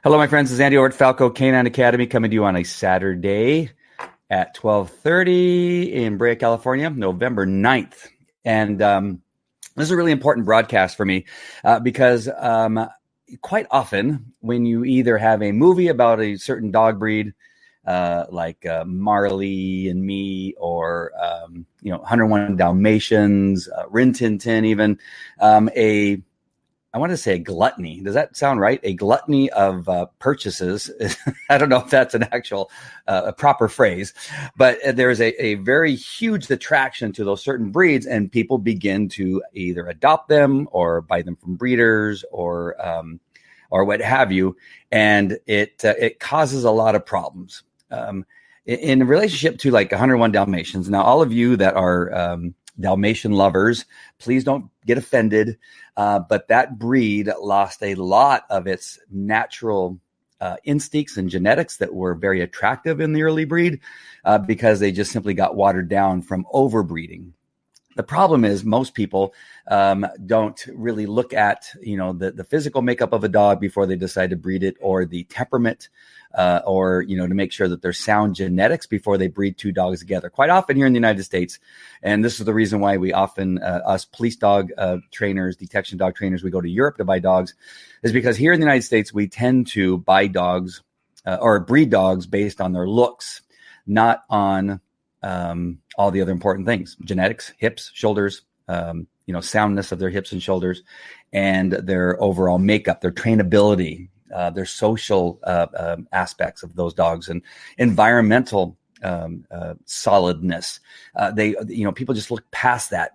Hello, my friends. This is Andy over at Falco Canine Academy coming to you on a Saturday at 12:30 in Brea, California, November 9th. And this is a really important broadcast for me because quite often when you either have a movie about a certain dog breed, like Marley and Me, or 101 Dalmatians, Rin Tin Tin, even I want to say a gluttony. Does that sound right? A gluttony of purchases. I don't know if that's an actual a proper phrase, but there's a very huge attraction to those certain breeds, and people begin to either adopt them or buy them from breeders or what have you, and it causes a lot of problems in relationship to like 101 Dalmatians. Now, all of you that are Dalmatian lovers, please don't get offended. But that breed lost a lot of its natural instincts and genetics that were very attractive in the early breed because they just simply got watered down from overbreeding. The problem is most people don't really look at, the physical makeup of a dog before they decide to breed it, or the temperament, or to make sure that there's sound genetics before they breed two dogs together. Quite often here in the United States, and this is the reason why we often, us police dog trainers, detection dog trainers, we go to Europe to buy dogs, is because here in the United States, we tend to buy dogs or breed dogs based on their looks, not on all the other important things: genetics, hips, shoulders, soundness of their hips and shoulders, and their overall makeup, their trainability, their social aspects of those dogs, and environmental solidness. People just look past that.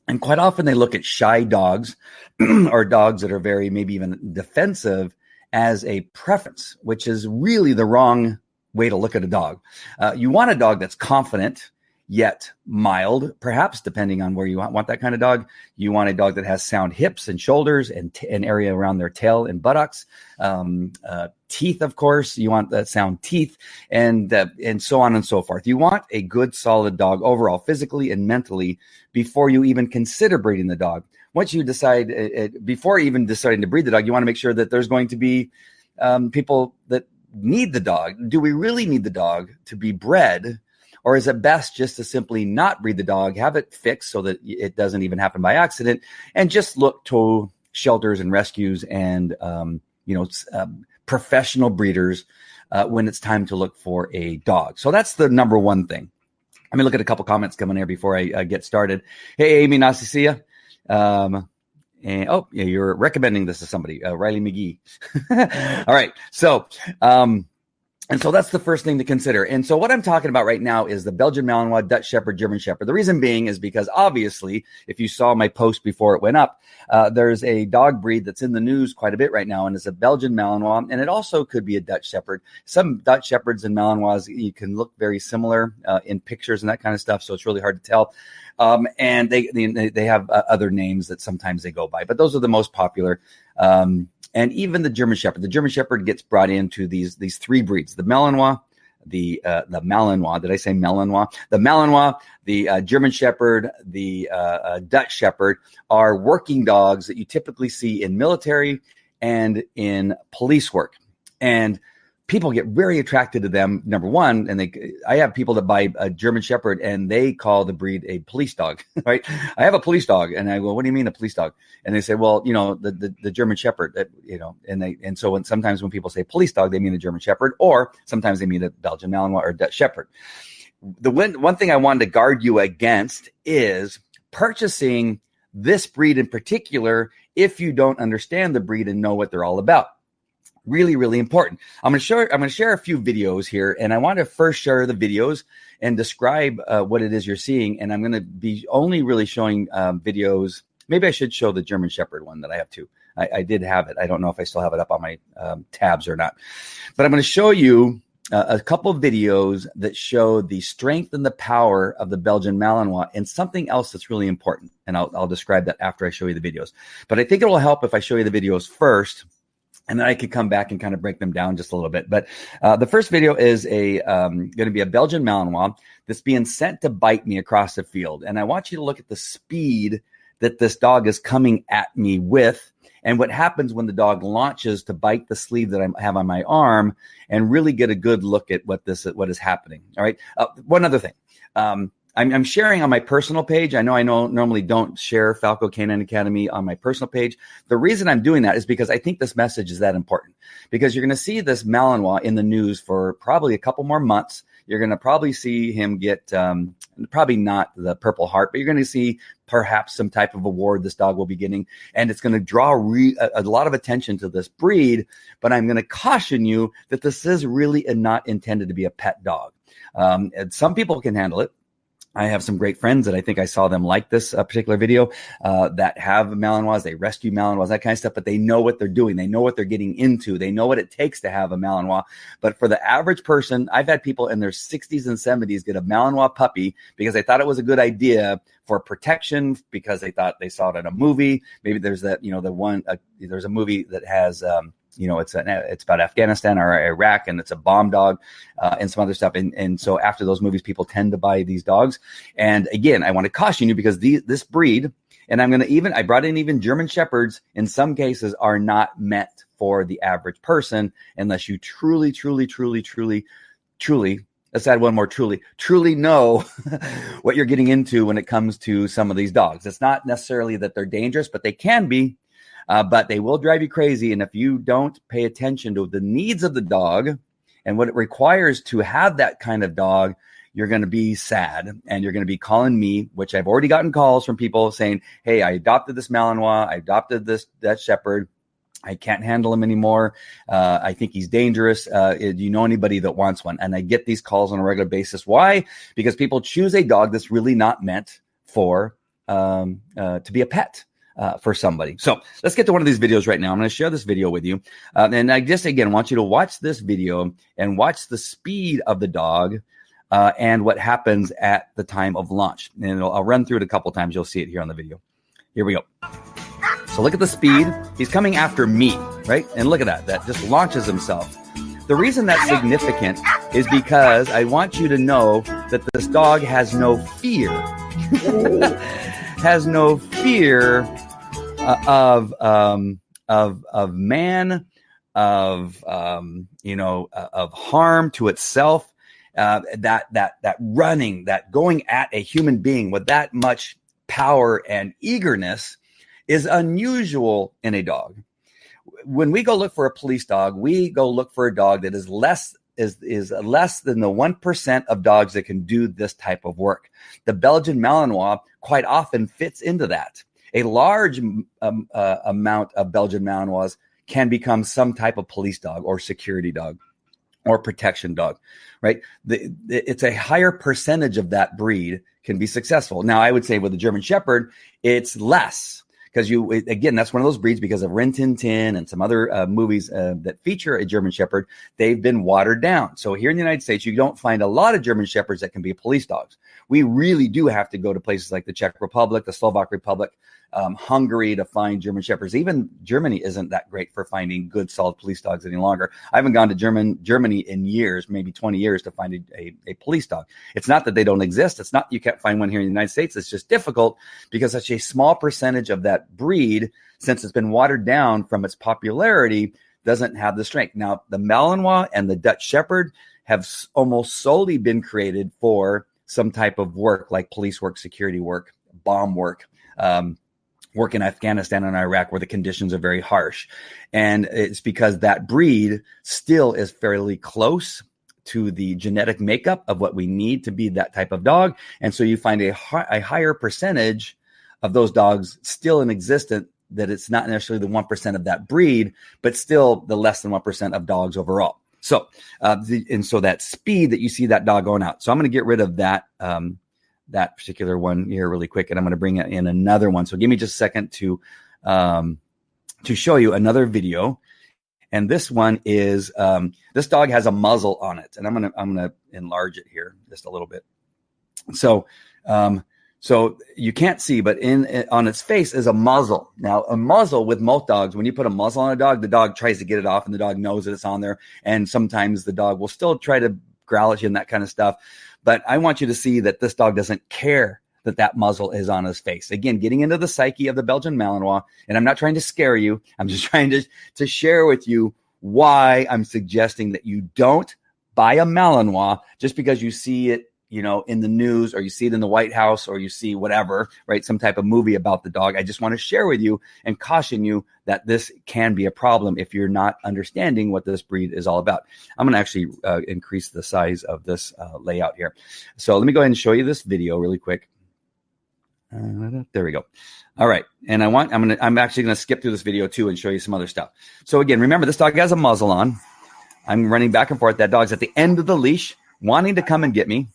And quite often they look at shy dogs or dogs that are very, maybe even defensive, as a preference, which is really the wrong way to look at a dog. You want a dog that's confident, yet mild, perhaps, depending on where you want that kind of dog. You want a dog that has sound hips and shoulders and an area around their tail and buttocks. Teeth, of course. You want that sound teeth, and so on and so forth. You want a good, solid dog overall, physically and mentally, before you even consider breeding the dog. Once you decide, before even deciding to breed the dog, you want to make sure that there's going to be people that need the dog. Do we really need the dog to be bred? Or is it best just to simply not breed the dog, have it fixed so that it doesn't even happen by accident, and just look to shelters and rescues and professional breeders when it's time to look for a dog? So that's the number one thing. Let me look at a couple comments coming here before I get started. Hey, Amy, nice to see you. You're recommending this to somebody, Riley McGee. All right. So, and so that's the first thing to consider. And so what I'm talking about right now is the Belgian Malinois, Dutch Shepherd, German Shepherd. The reason being is because obviously, if you saw my post before it went up, there's a dog breed that's in the news quite a bit right now, and it's a Belgian Malinois, and it also could be a Dutch Shepherd. Some Dutch Shepherds and Malinois, you can look very similar in pictures and that kind of stuff, so it's really hard to tell. And they have other names that sometimes they go by, but those are the most popular. And even the German Shepherd gets brought into these three breeds: the Malinois, the Malinois. Did I say Malinois? The Malinois, the German Shepherd, the Dutch Shepherd are working dogs that you typically see in military and in police work. And people get very attracted to them, number one, and I have people that buy a German Shepherd and they call the breed a police dog, right? I have a police dog, and I go, what do you mean a police dog? And they say, well, the German Shepherd, and so sometimes when people say police dog, they mean the German Shepherd, or sometimes they mean the Belgian Malinois or Dutch Shepherd. The one thing I wanted to guard you against is purchasing this breed in particular if you don't understand the breed and know what they're all about. Really, really important. I'm going to share a few videos here, and I want to first share the videos and describe what it is you're seeing. And I'm going to be only really showing videos. Maybe I should show the German Shepherd one that I have too. I did have it. I don't know if I still have it up on my tabs or not. But I'm going to show you a couple of videos that show the strength and the power of the Belgian Malinois, and something else that's really important. And I'll describe that after I show you the videos. But I think it will help if I show you the videos first, and then I could come back and kind of break them down just a little bit. But the first video is going to be a Belgian Malinois that's being sent to bite me across the field. And I want you to look at the speed that this dog is coming at me with. and what happens when the dog launches to bite the sleeve that I have on my arm and really get a good look at what is happening. All right. One other thing. I'm sharing on my personal page. I know normally don't share Falco Canine Academy on my personal page. The reason I'm doing that is because I think this message is that important, because you're going to see this Malinois in the news for probably a couple more months. You're going to probably see him get, probably not the Purple Heart, but you're going to see perhaps some type of award this dog will be getting. And it's going to draw a lot of attention to this breed. But I'm going to caution you that this is really not intended to be a pet dog. And some people can handle it. I have some great friends that I think I saw them like this particular video that have Malinois. They rescue Malinois, that kind of stuff, but they know what they're doing. They know what they're getting into. They know what it takes to have a Malinois. But for the average person, I've had people in their 60s and 70s get a Malinois puppy because they thought it was a good idea for protection, because they thought they saw it in a movie. Maybe there's that, there's a movie that has, it's about Afghanistan or Iraq, and it's a bomb dog and some other stuff. And so after those movies, people tend to buy these dogs. And again, I want to caution you, because this breed, and I brought in even German Shepherds, in some cases are not meant for the average person unless you truly, let's add one more, truly know what you're getting into when it comes to some of these dogs. It's not necessarily that they're dangerous, but they can be. But they will drive you crazy. And if you don't pay attention to the needs of the dog and what it requires to have that kind of dog, you're going to be sad. And you're going to be calling me, which I've already gotten calls from people saying, hey, I adopted this Malinois. I adopted that Shepherd. I can't handle him anymore. I think he's dangerous. Do you know anybody that wants one? And I get these calls on a regular basis. Why? Because people choose a dog that's really not meant for to be a pet. For somebody. So let's get to one of these videos right now. I'm going to share this video with you. And I just, again, want you to watch this video and watch the speed of the dog and what happens at the time of launch. And I'll run through it a couple times. You'll see it here on the video. Here we go. So look at the speed. He's coming after me, right? And look at that. That just launches himself. The reason that's significant is because I want you to know that this dog has no fear. Has no fear of man, of harm to itself. That running, that going at a human being with that much power and eagerness is unusual in a dog. When we go look for a police dog, we go look for a dog that is less than the 1% of dogs that can do this type of work. The Belgian Malinois quite often fits into that. A large amount of Belgian Malinois can become some type of police dog or security dog or protection dog, right? It's a higher percentage of that breed can be successful. Now, I would say with the German Shepherd, it's less. Because again, that's one of those breeds, because of Rin Tin Tin and some other movies that feature a German Shepherd, they've been watered down. So here in the United States, you don't find a lot of German Shepherds that can be police dogs. We really do have to go to places like the Czech Republic, the Slovak Republic, Hungary to find German Shepherds. Even Germany isn't that great for finding good, solid police dogs any longer. I haven't gone to Germany in years, maybe 20 years, to find a police dog. It's not that they don't exist. It's not you can't find one here in the United States. It's just difficult because such a small percentage of that breed, since it's been watered down from its popularity, doesn't have the strength. Now, the Malinois and the Dutch Shepherd have almost solely been created for some type of work, like police work, security work, bomb work, work in Afghanistan and Iraq, where the conditions are very harsh. And it's because that breed still is fairly close to the genetic makeup of what we need to be that type of dog. And so you find a higher percentage of those dogs still in existence, that it's not necessarily the 1% of that breed, but still the less than 1% of dogs overall. So, so that speed that you see that dog going out. So I'm going to get rid of that, that particular one here really quick, and I'm going to bring in another one. So give me just a second to show you another video. And this one is, this dog has a muzzle on it, and I'm going to enlarge it here just a little bit. So you can't see, but on its face is a muzzle. Now, a muzzle with most dogs, when you put a muzzle on a dog, the dog tries to get it off, and the dog knows that it's on there. And sometimes the dog will still try to growl at you and that kind of stuff. But I want you to see that this dog doesn't care that muzzle is on his face. Again, getting into the psyche of the Belgian Malinois, and I'm not trying to scare you. I'm just trying to share with you why I'm suggesting that you don't buy a Malinois just because you see it, in the news, or you see it in the White House, or you see whatever, right? Some type of movie about the dog. I just want to share with you and caution you that this can be a problem if you're not understanding what this breed is all about. I'm going to actually increase the size of this layout here. So let me go ahead and show you this video really quick. There we go. All right. And I'm actually going to skip through this video too and show you some other stuff. So again, remember, this dog has a muzzle on. I'm running back and forth. That dog's at the end of the leash, wanting to come and get me.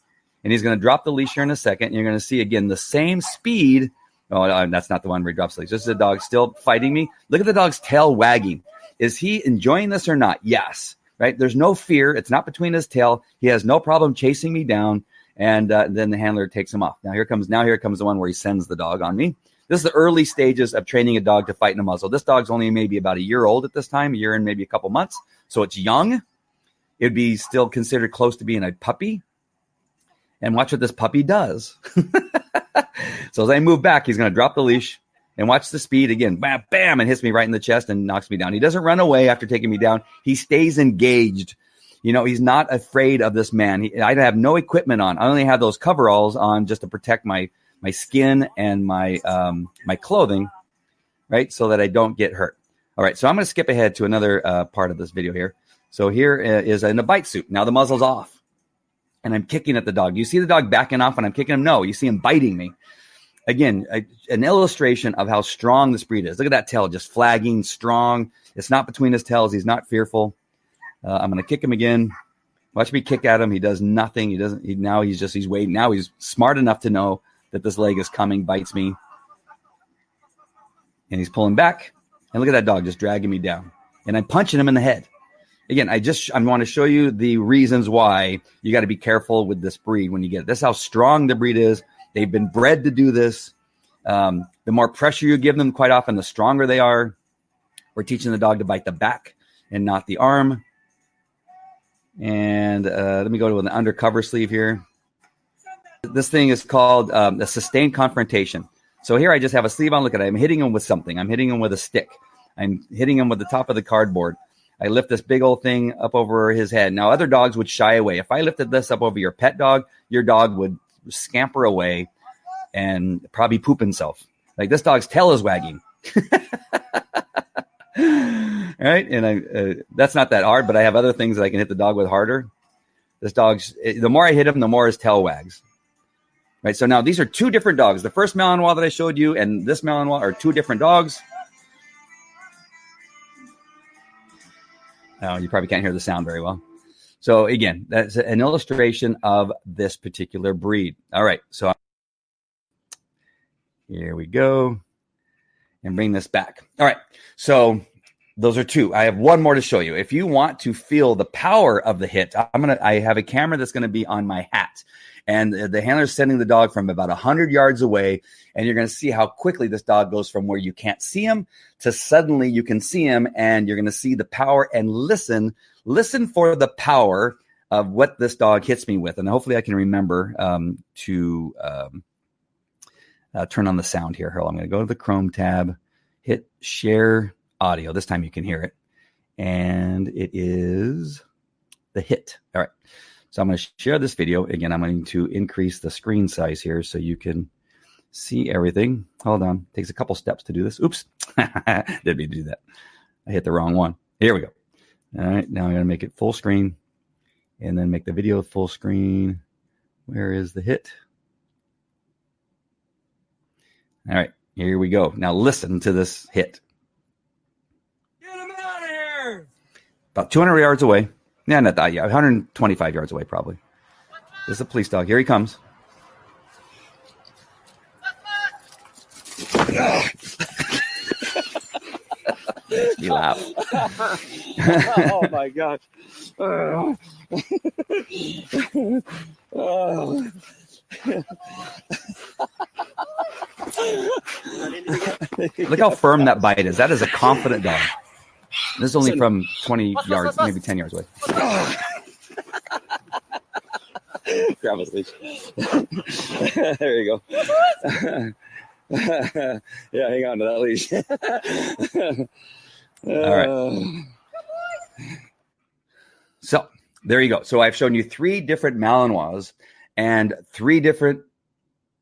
And he's going to drop the leash here in a second. You're going to see, again, the same speed. Oh, that's not the one where he drops the leash. This is a dog still fighting me. Look at the dog's tail wagging. Is he enjoying this or not? Yes. Right? There's no fear. It's not between his tail. He has no problem chasing me down. And then the handler takes him off. Here comes the one where he sends the dog on me. This is the early stages of training a dog to fight in a muzzle. This dog's only maybe about a year old at this time, a year and maybe a couple months. So it's young. It'd be still considered close to being a puppy. And watch what this puppy does. So as I move back, he's going to drop the leash and watch the speed again. Bam, bam, and hits me right in the chest and knocks me down. He doesn't run away after taking me down. He stays engaged. He's not afraid of this man. I have no equipment on. I only have those coveralls on just to protect my skin and my clothing, right? So that I don't get hurt. All right, so I'm going to skip ahead to another part of this video here. So here is in a bite suit. Now the muzzle's off. And I'm kicking at the dog. You see the dog backing off when I'm kicking him? No, you see him biting me. Again, an illustration of how strong this breed is. Look at that tail, just flagging, strong. It's not between his tails. He's not fearful. I'm going to kick him again. Watch me kick at him. He does nothing. He's waiting. Now he's smart enough to know that this leg is coming, bites me. And he's pulling back. And look at that dog just dragging me down. And I'm punching him in the head. Again, I want to show you the reasons why you got to be careful with this breed when you get it. This is how strong the breed is. They've been bred to do this. The more pressure you give them, quite often, the stronger they are. We're teaching the dog to bite the back and not the arm. And let me go to an undercover sleeve here. This thing is called a sustained confrontation. So here I just have a sleeve on. Look at it. I'm hitting him with something. I'm hitting him with a stick. I'm hitting him with the top of the cardboard. I lift this big old thing up over his head. Now, other dogs would shy away. If I lifted this up over your pet dog, your dog would scamper away and probably poop himself. Like this dog's tail is wagging. Right? And that's not that hard, but I have other things that I can hit the dog with harder. The more I hit him, the more his tail wags. Right? So now these are two different dogs. The first Malinois that I showed you and this Malinois are two different dogs. Oh, you probably can't hear the sound very well. So again, that's an illustration of this particular breed. All right, so here we go. And bring this back. All right, so those are two. I have one more to show you. If you want to feel the power of the hit, I have a camera that's going to be on my hat. And the handler is sending the dog from about 100 yards away. And you're going to see how quickly this dog goes from where you can't see him to suddenly you can see him. And you're going to see the power and listen for the power of what this dog hits me with. And hopefully I can remember to turn on the sound here. I'm going to go to the Chrome tab, hit share audio. This time you can hear it. And it is the hit. All right. So I'm going to share this video. Again, I'm going to increase the screen size here so you can see everything. Hold on. Takes a couple steps to do this. Oops. Didn't mean to do that. I hit the wrong one. Here we go. All right. Now I'm going to make it full screen and then make the video full screen. Where is the hit? All right. Here we go. Now listen to this hit. Get him out of here! About 200 yards away. Yeah, not that. Yeah, 125 yards away, probably. This is a police dog. Here he comes. He laughed. Oh my gosh! Look how firm that bite is. That is a confident dog. This is only from 20 yards, maybe 10 yards away. Grab his leash. There you go. Yeah, hang on to that leash. All right. So there you go. So I've shown you 3 different Malinois and 3 different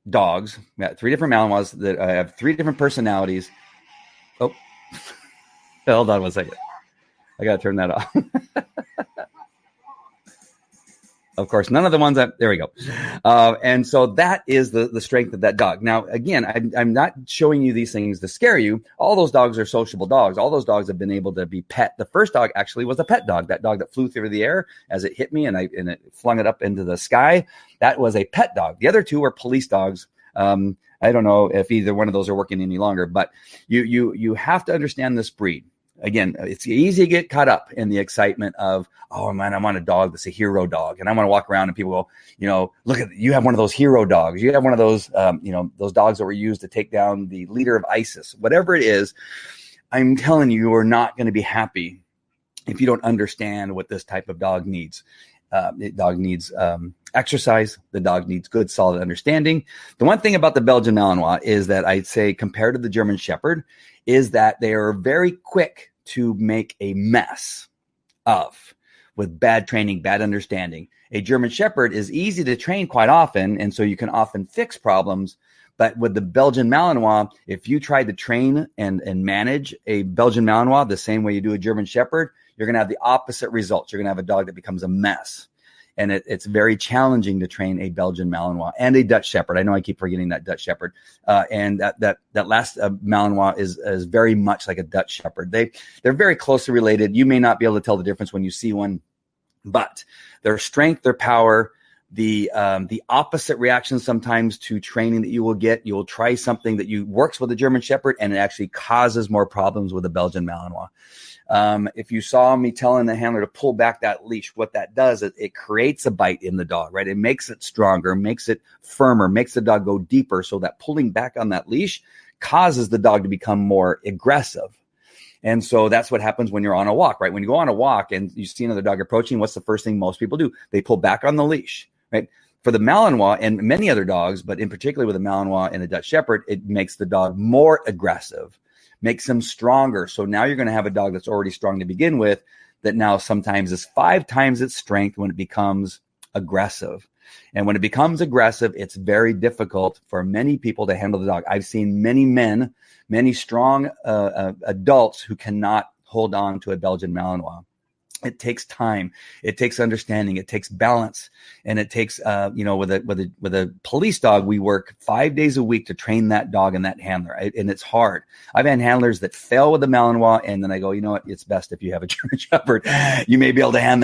dogs. Yeah, 3 different Malinois that have 3 different personalities. Oh, hold on 1 second. I got to turn that off. Of course, none of the ones there we go. And so that is the strength of that dog. Now, again, I'm not showing you these things to scare you. All those dogs are sociable dogs. All those dogs have been able to be pet. The first dog actually was a pet dog. That dog that flew through the air as it hit me and it flung it up into the sky. That was a pet dog. The other 2 were police dogs. I don't know if either one of those are working any longer, but you have to understand this breed. Again, it's easy to get caught up in the excitement of, oh man, I want a dog that's a hero dog. And I want to walk around and people go, look at, you have one of those hero dogs. You have one of those, those dogs that were used to take down the leader of ISIS, whatever it is. I'm telling you, you are not going to be happy if you don't understand what this type of dog needs. The dog needs exercise. The dog needs good, solid understanding. The one thing about the Belgian Malinois is that I'd say compared to the German Shepherd is that they are very quick to make a mess of with bad training, bad understanding. A German Shepherd is easy to train quite often, and so you can often fix problems. But with the Belgian Malinois, if you try to train and manage a Belgian Malinois the same way you do a German Shepherd, you're going to have the opposite results. You're going to have a dog that becomes a mess. And it's very challenging to train a Belgian Malinois and a Dutch Shepherd. I know I keep forgetting that Dutch Shepherd. And that last Malinois is very much like a Dutch Shepherd. They're very closely related. You may not be able to tell the difference when you see one, but their strength, their power, the opposite reaction sometimes to training that you will get. You will try something that works with a German Shepherd, and it actually causes more problems with a Belgian Malinois. If you saw me telling the handler to pull back that leash, what that does is it creates a bite in the dog, right? It makes it stronger, makes it firmer, makes the dog go deeper. So that pulling back on that leash causes the dog to become more aggressive. And so that's what happens when you're on a walk, right? When you go on a walk and you see another dog approaching, what's the first thing most people do? They pull back on the leash, right? For the Malinois and many other dogs, but in particular with the Malinois and the Dutch Shepherd, it makes the dog more aggressive, makes him stronger. So now you're going to have a dog that's already strong to begin with that now sometimes is 5 times its strength when it becomes aggressive. And when it becomes aggressive, it's very difficult for many people to handle the dog. I've seen many men, many strong adults who cannot hold on to a Belgian Malinois. It takes time. It takes understanding. It takes balance. And it takes, with a police dog, we work 5 days a week to train that dog and that handler. And it's hard. I've had handlers that fail with the Malinois, and then I go, you know what? It's best if you have a German Shepherd. You may be able to handle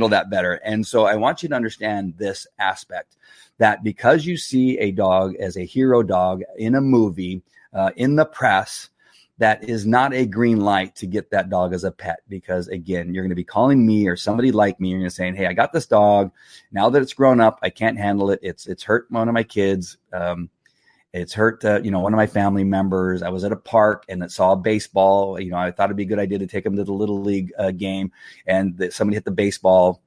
that better. And so I want you to understand this aspect, that because you see a dog as a hero dog in a movie, in the press, that is not a green light to get that dog as a pet, because again, you're going to be calling me or somebody like me. You're going to say, hey, I got this dog. Now that it's grown up, I can't handle it. It's hurt one of my kids. It's hurt, one of my family members. I was at a park and it saw a baseball. I thought it'd be a good idea to take him to the little league game, and somebody hit the baseball.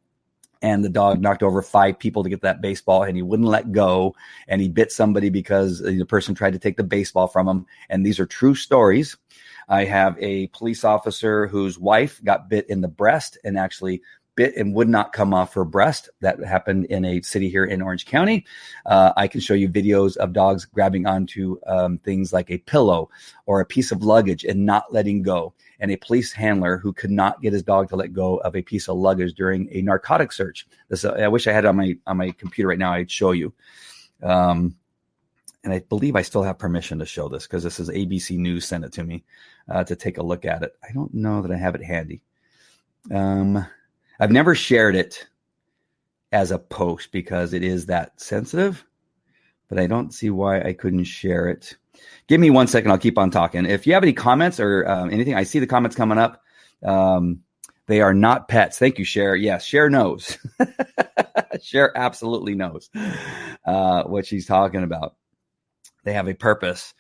And the dog knocked over 5 people to get that baseball, and he wouldn't let go. And he bit somebody because the person tried to take the baseball from him. And these are true stories. I have a police officer whose wife got bit in the breast and actually bit and would not come off her breast. That happened in a city here in Orange County. I can show you videos of dogs grabbing onto things like a pillow or a piece of luggage and not letting go. And a police handler who could not get his dog to let go of a piece of luggage during a narcotic search. I wish I had it on my computer right now. I'd show you. And I believe I still have permission to show this, because this is ABC News sent it to me to take a look at it. I don't know that I have it handy. I've never shared it as a post because it is that sensitive, but I don't see why I couldn't share it. Give me 1 second. I'll keep on talking. If you have any comments or anything, I see the comments coming up. They are not pets. Thank you, Cher. Yes, Cher knows. Cher absolutely knows what she's talking about. They have a purpose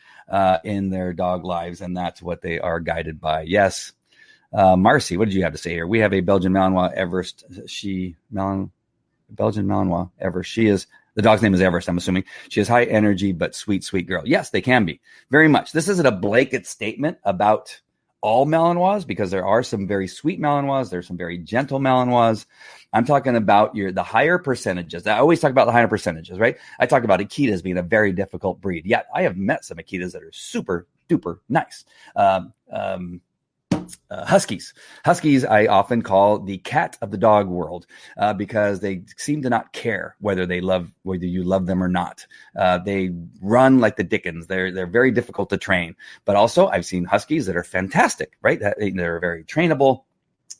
in their dog lives, and that's what they are guided by. Yes. Marcy, what did you have to say here? We have a Belgian Malinois Everest. Belgian Malinois, Everest. The dog's name is Everest, I'm assuming. She is high energy, but sweet, sweet girl. Yes, they can be. Very much. This isn't a blanket statement about all Malinois, because there are some very sweet Malinois. There's some very gentle Malinois. I'm talking about the higher percentages. I always talk about the higher percentages, right? I talk about Akitas being a very difficult breed. Yet I have met some Akitas that are super duper nice. Huskies. Huskies, I often call the cat of the dog world because they seem to not care whether you love them or not. They run like the dickens. They're very difficult to train. But also, I've seen Huskies that are fantastic, right? They're very trainable,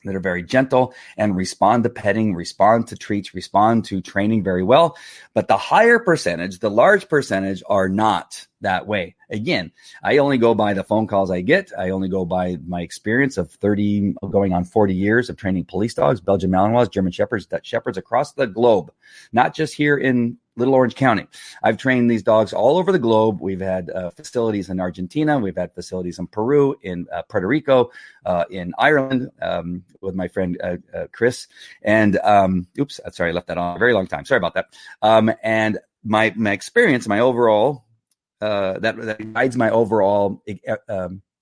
that are very gentle and respond to petting, respond to treats, respond to training very well. But the higher percentage, the large percentage, are not that way. Again, I only go by the phone calls I get. I only go by my experience of 30, going on 40 years of training police dogs, Belgian Malinois, German Shepherds, Dutch Shepherds across the globe, not just here in Little Orange County. I've trained these dogs all over the globe. We've had facilities in Argentina. We've had facilities in Peru, in Puerto Rico, in Ireland with my friend Chris. And sorry, I left that on a very long time. Sorry about that. And my experience, my overall, that guides my overall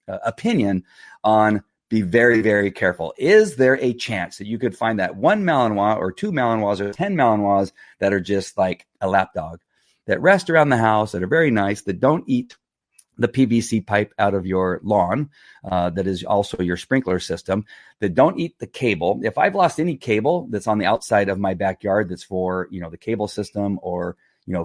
opinion on be very, very careful. Is there a chance that you could find that one Malinois or two Malinois or 10 Malinois that are just like a lap dog, that rest around the house, that are very nice, that don't eat the PVC pipe out of your lawn, that is also your sprinkler system, that don't eat the cable? If I've lost any cable that's on the outside of my backyard that's for, the cable system or,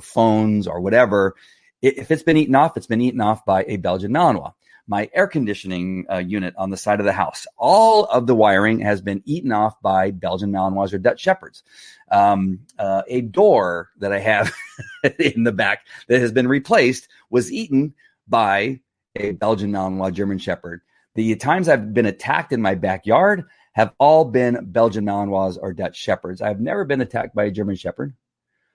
phones or whatever, if it's been eaten off, it's been eaten off by a Belgian Malinois. My air conditioning unit on the side of the house, all of the wiring has been eaten off by Belgian Malinois or Dutch Shepherds. A door that I have in the back that has been replaced was eaten by a Belgian Malinois German Shepherd. The times I've been attacked in my backyard have all been Belgian Malinois or Dutch Shepherds. I've never been attacked by a German Shepherd,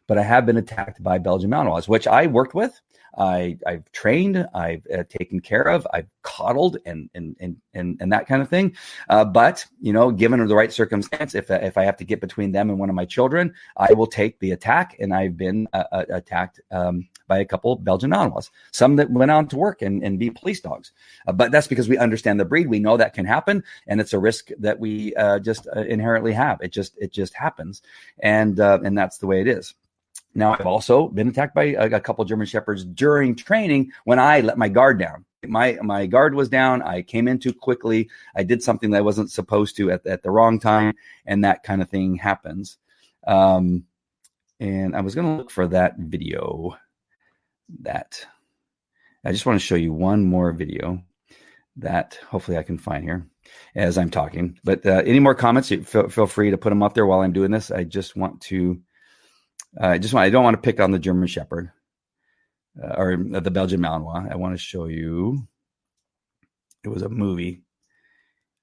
but I have been attacked by Belgian Malinois, which I worked with. I've trained, I've taken care of, I've coddled and that kind of thing. But given the right circumstance, if I have to get between them and one of my children, I will take the attack. And I've been attacked by a couple of Belgian Malinois, some that went on to work and be police dogs. But that's because we understand the breed. We know that can happen, and it's a risk that we just inherently have. It just happens, and that's the way it is. Now, I've also been attacked by a couple German Shepherds during training when I let my guard down. My guard was down. I came in too quickly. I did something that I wasn't supposed to at the wrong time, and that kind of thing happens. And I was going to look for that video. That I just want to show you one more video that hopefully I can find here as I'm talking. But any more comments, feel free to put them up there while I'm doing this. I don't want to pick on the German Shepherd or the Belgian Malinois. I want to show you, it was a movie,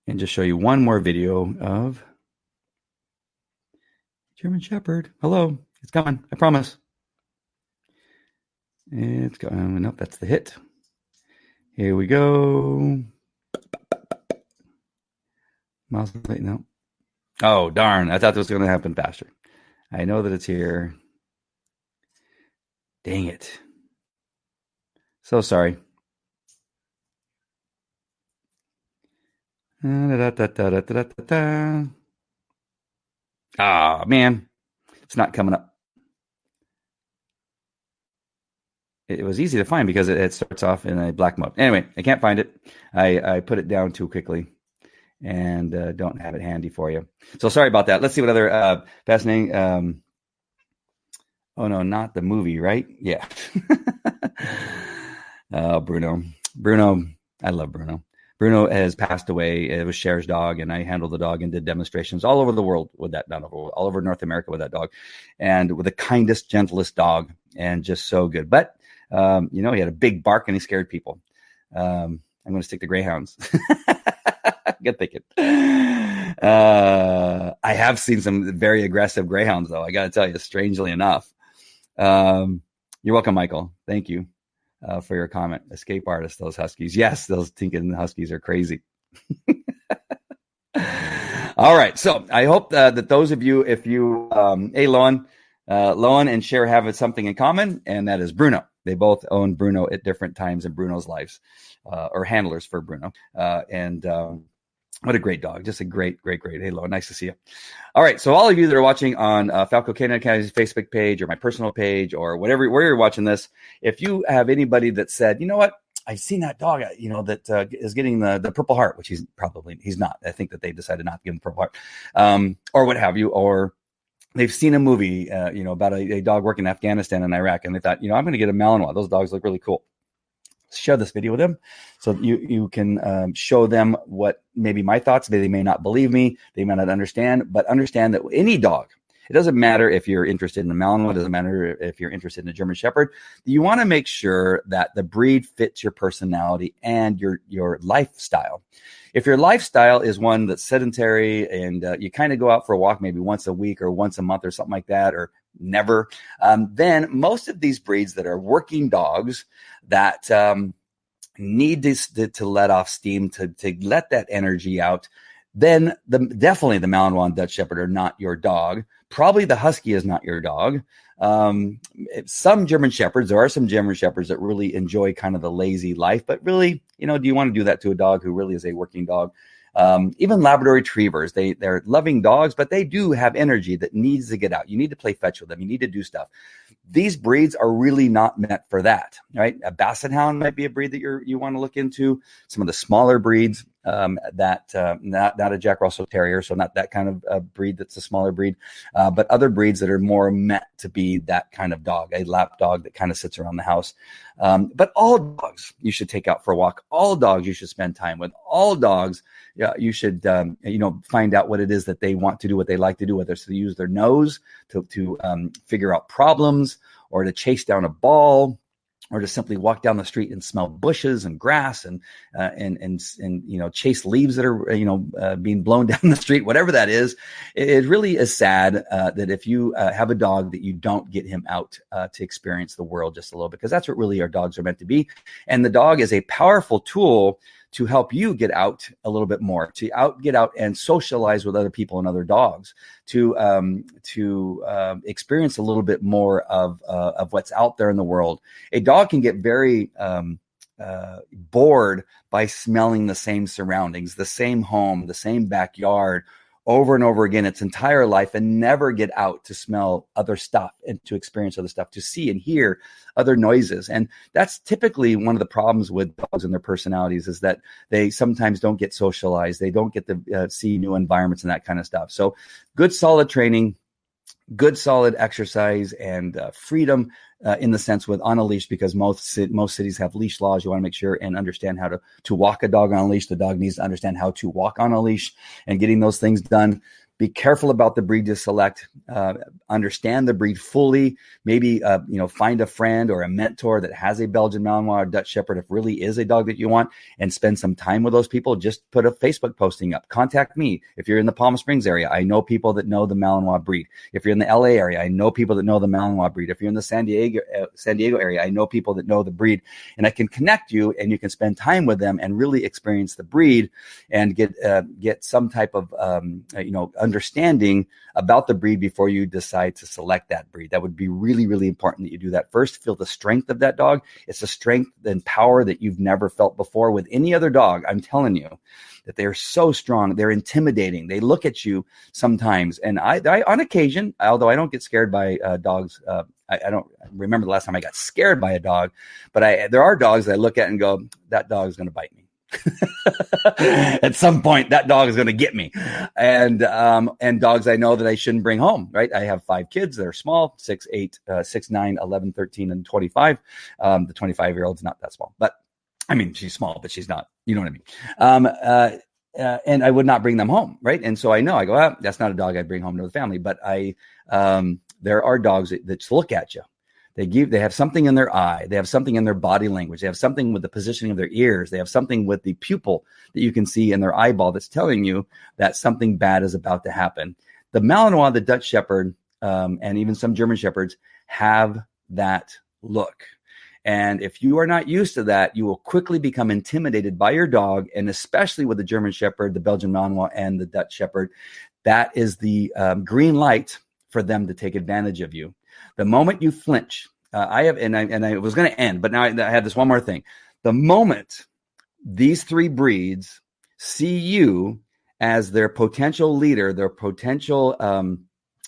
and just show you one more video of German Shepherd. Hello, it's coming. I promise. It's going. Nope, that's the hit. Here we go. Mouse plate. No. Oh, darn. I thought this was going to happen faster. I know that it's here. Dang it. So sorry. Ah, man. It's not coming up. It was easy to find because it starts off in a black mode. Anyway, I can't find it. I put it down too quickly and don't have it handy for you. So sorry about that. Let's see what other fascinating. Oh, no, not the movie, right? Yeah. Oh, Bruno. I love Bruno. Bruno has passed away. It was Cher's dog, and I handled the dog and did demonstrations all over the world with that, all over North America with that dog, and with the kindest, gentlest dog, and just so good. But, he had a big bark, and he scared people. I'm going to stick to greyhounds. Good thinking. I have seen some very aggressive greyhounds, though. I got to tell you, strangely enough. You're welcome, Michael. Thank you for your comment. Escape artists, those Huskies. Yes, those Tinkin Huskies are crazy. All right. So I hope that those of you, if you, hey, Loan and Cher have something in common, and that is Bruno. They both own Bruno at different times in Bruno's lives, or handlers for Bruno. What a great dog. Just a great. Hey, Loan, nice to see you. All right. So all of you that are watching on Falco Canine Academy's Facebook page or my personal page or whatever, where you're watching this, if you have anybody that said, you know what, I've seen that dog, that is getting the Purple Heart, which he's not. I think that they decided not to give him the Purple Heart, or what have you, or they've seen a movie, about a dog working in Afghanistan and Iraq, and they thought, I'm going to get a Malinois. Those dogs look really cool. Share this video with them so you can show them what maybe my thoughts. They may not believe me. They may not understand, but understand that any dog, it doesn't matter if you're interested in a Malinois. It doesn't matter if you're interested in a German Shepherd. You want to make sure that the breed fits your personality and your lifestyle. If your lifestyle is one that's sedentary and you kind of go out for a walk maybe once a week or once a month or something like that, or never, then most of these breeds that are working dogs that need to let off steam, to let that energy out, then definitely the Malinois and Dutch Shepherd are not your dog. Probably the Husky is not your dog. Some German Shepherds, there are some German Shepherds that really enjoy kind of the lazy life, but really, do you want to do that to a dog who really is a working dog? Even Labrador Retrievers, they're loving dogs, but they do have energy that needs to get out. You need to play fetch with them. You need to do stuff. These breeds are really not meant for that, right? A Basset Hound might be a breed that you want to look into. Some of the smaller breeds, not a Jack Russell Terrier, so not that kind of breed that's a smaller breed, but other breeds that are more meant to be that kind of dog, a lap dog that kind of sits around the house. But all dogs you should take out for a walk. All dogs you should spend time with. All dogs, you should find out what it is that they want to do, what they like to do, whether it's to use their nose to figure out problems, or to chase down a ball, or to simply walk down the street and smell bushes and grass and chase leaves that are being blown down the street, whatever that is. It really is sad that if you have a dog that you don't get him out to experience the world just a little bit, because that's what really our dogs are meant to be. And the dog is a powerful tool to help you get out a little bit more, to get out and socialize with other people and other dogs, to experience a little bit more of what's out there in the world. A dog can get very bored by smelling the same surroundings, the same home, the same backyard, over and over again its entire life, and never get out to smell other stuff and to experience other stuff, to see and hear other noises. And that's typically one of the problems with dogs and their personalities, is that they sometimes don't get socialized. They don't get to see new environments and that kind of stuff. So good, solid training, good, solid exercise, and freedom in the sense with on a leash, because most cities have leash laws. You want to make sure and understand how to walk a dog on a leash. The dog needs to understand how to walk on a leash, and getting those things done. Be careful about the breed you select. Understand the breed fully. Maybe find a friend or a mentor that has a Belgian Malinois or Dutch Shepherd, if really is a dog that you want, and spend some time with those people. Just put a Facebook posting up. Contact me if you're in the Palm Springs area. I know people that know the Malinois breed. If you're in the LA area, I know people that know the Malinois breed. If you're in the San Diego area, I know people that know the breed, and I can connect you, and you can spend time with them and really experience the breed and get some type of understanding about the breed before you decide to select that breed. That would be really, really important that you do that first. Feel the strength of that dog. It's a strength and power that you've never felt before with any other dog. I'm telling you that they are so strong. They're intimidating. They look at you sometimes. And I on occasion, although I don't get scared by dogs, I don't remember the last time I got scared by a dog, but there are dogs that I look at and go, that dog's going to bite me. At some point, that dog is going to get me. And dogs I know that I shouldn't bring home, right? I have 5 kids that are small, 6, 8, 6, 9, 11, 13, and 25. The 25-year-old's not that small, but I mean, she's small, but she's not, you know what I mean? And I would not bring them home, right? And so I go, that's not a dog I'd bring home to the family. But there are dogs that look at you. They have something in their eye. They have something in their body language. They have something with the positioning of their ears. They have something with the pupil that you can see in their eyeball that's telling you that something bad is about to happen. The Malinois, the Dutch Shepherd, and even some German Shepherds have that look. And if you are not used to that, you will quickly become intimidated by your dog, and especially with the German Shepherd, the Belgian Malinois, and the Dutch Shepherd. That is the green light for them to take advantage of you. The moment you flinch, I was going to end, but now I have this one more thing. The moment these three breeds see you as their potential leader, their potential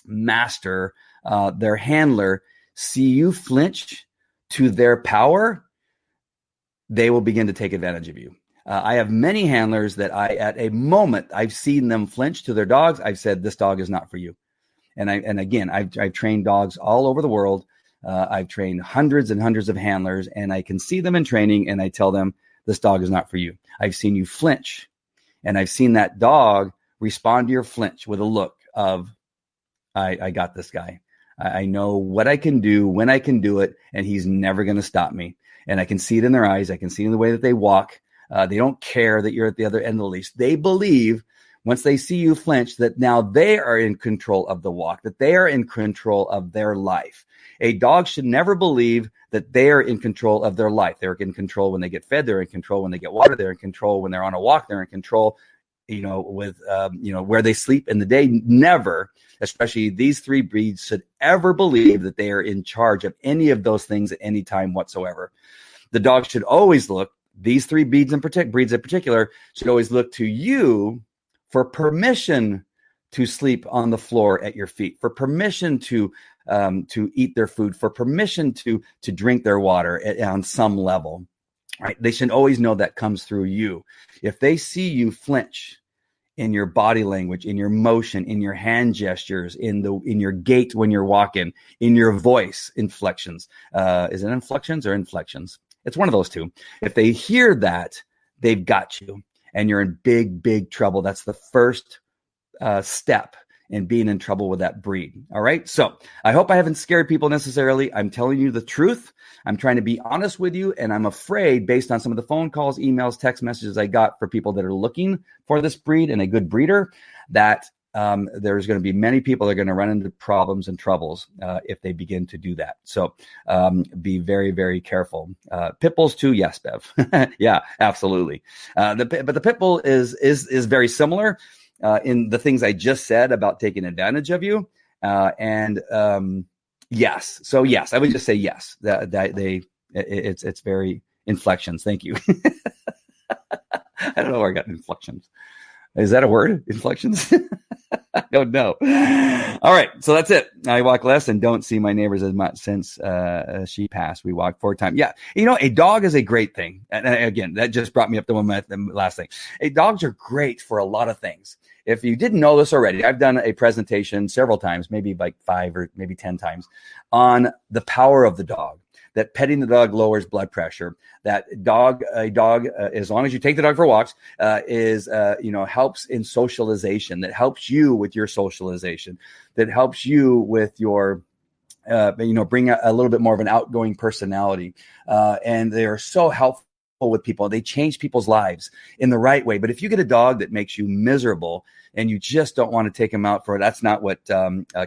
master, their handler, see you flinch to their power, they will begin to take advantage of you. I have many handlers that at a moment, I've seen them flinch to their dogs. I've said, this dog is not for you. And I've trained dogs all over the world. I've trained hundreds and hundreds of handlers, and I can see them in training, and I tell them, this dog is not for you. I've seen you flinch, and I've seen that dog respond to your flinch with a look of, I got this guy. I know what I can do, when I can do it, and he's never going to stop me. And I can see it in their eyes. I can see it in the way that they walk. They don't care that you're at the other end of the leash. They believe once they see you flinch that now they are in control of the walk, that they are in control of their life. A dog should never believe that they are in control of their life. They're in control when they get fed. They're in control when they get water. They're in control when they're on a walk. They're in control, with where they sleep in the day. Never, especially these three breeds, should ever believe that they are in charge of any of those things at any time whatsoever. The dog should always look, these three breeds in particular, should always look to you for permission to sleep on the floor at your feet, for permission to eat their food, for permission to drink their water on some level. Right? They should always know that comes through you. If they see you flinch in your body language, in your motion, in your hand gestures, in your gait when you're walking, in your voice inflections, is it inflections or inflections? It's one of those two. If they hear that, they've got you, and you're in big, big trouble. That's the first step in being in trouble with that breed. All right. So I hope I haven't scared people necessarily. I'm telling you the truth. I'm trying to be honest with you. And I'm afraid, based on some of the phone calls, emails, text messages I got for people that are looking for this breed and a good breeder, that there's going to be many people that are going to run into problems and troubles if they begin to do that. So be very, very careful. Pit bulls too, yes, Bev. Yeah, absolutely. But the pit bull is very similar in the things I just said about taking advantage of you. Yes. So yes, I would just say yes. It's very inflections. Thank you. I don't know where I got inflections. Is that a word? Inflections? I don't know. All right. So that's it. I walk less and don't see my neighbors as much since she passed. We walked 4 times. Yeah. A dog is a great thing. And again, that just brought me up to the last thing. Dogs are great for a lot of things. If you didn't know this already, I've done a presentation several times, maybe like 5 or maybe 10 times, on the power of the dog. That petting the dog lowers blood pressure. That a dog, as long as you take the dog for walks, helps in socialization. That helps you with your socialization. That helps you with your, bring a little bit more of an outgoing personality. And they are so helpful with people. They change people's lives in the right way. But if you get a dog that makes you miserable and you just don't want to take him out for it, that's not what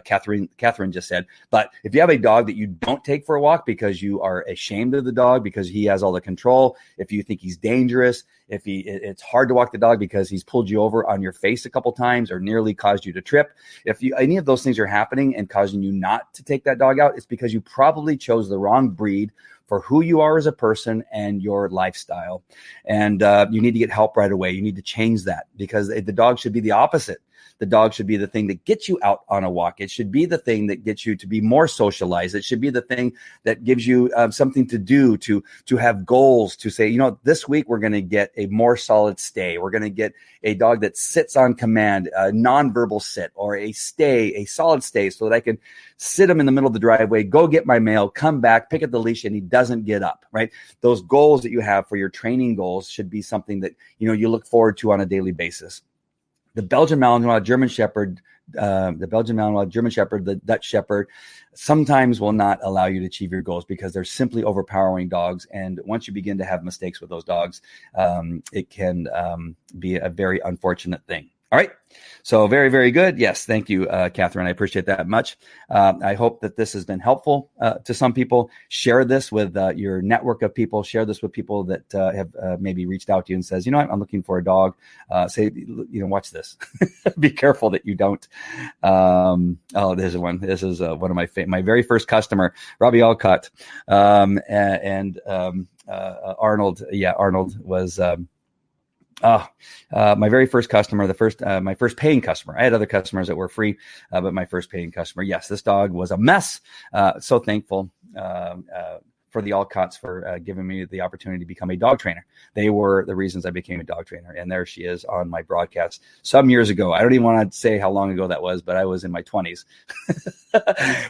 Catherine just said. But if you have a dog that you don't take for a walk because you are ashamed of the dog, because he has all the control, if you think he's dangerous, it's hard to walk the dog because he's pulled you over on your face a couple times or nearly caused you to trip. If any of those things are happening and causing you not to take that dog out, it's because you probably chose the wrong breed for who you are as a person and your lifestyle. And you need to get help right away. You need to change that, because the dog should be the opposite. The dog should be the thing that gets you out on a walk. It should be the thing that gets you to be more socialized. It should be the thing that gives you something to do, to have goals, to say, this week we're going to get a more solid stay. We're going to get a dog that sits on command, a nonverbal sit, or a solid stay, so that I can sit him in the middle of the driveway, go get my mail, come back, pick up the leash, and he doesn't get up, right? Those goals that you have for your training goals should be something that, you look forward to on a daily basis. The Belgian Malinois, German Shepherd, the Dutch Shepherd sometimes will not allow you to achieve your goals because they're simply overpowering dogs. And once you begin to have mistakes with those dogs, it can be a very unfortunate thing. All right. So very, very good. Yes. Thank you, Catherine. I appreciate that much. I hope that this has been helpful to some people. Share this with your network of people. Share this with people that have maybe reached out to you and says, I'm looking for a dog. Say, watch this. Be careful that you don't. There's one. This is one of my very first customer, Robbie Alcott, and Arnold. Yeah, Arnold was. My very first customer, my first paying customer. I had other customers that were free, but my first paying customer. Yes, this dog was a mess. So thankful for the Alcotts for giving me the opportunity to become a dog trainer. They were the reasons I became a dog trainer. And there she is on my broadcast some years ago. I don't even want to say how long ago that was, but I was in my 20s,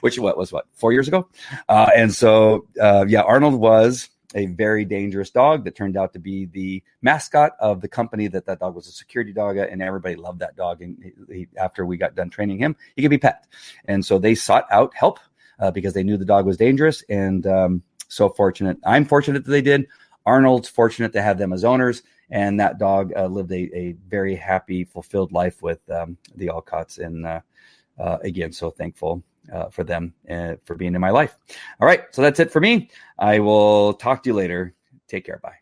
which was 4 years ago. And so, Arnold was a very dangerous dog that turned out to be the mascot of the company that dog was a security dog at, and everybody loved that dog. And after we got done training him, he could be pet. And so they sought out help because they knew the dog was dangerous. And I'm fortunate that they did. Arnold's fortunate to have them as owners, and that dog lived a very happy, fulfilled life with the Alcotts. And again, so thankful for them for being in my life. All right. So that's it for me. I will talk to you later. Take care. Bye.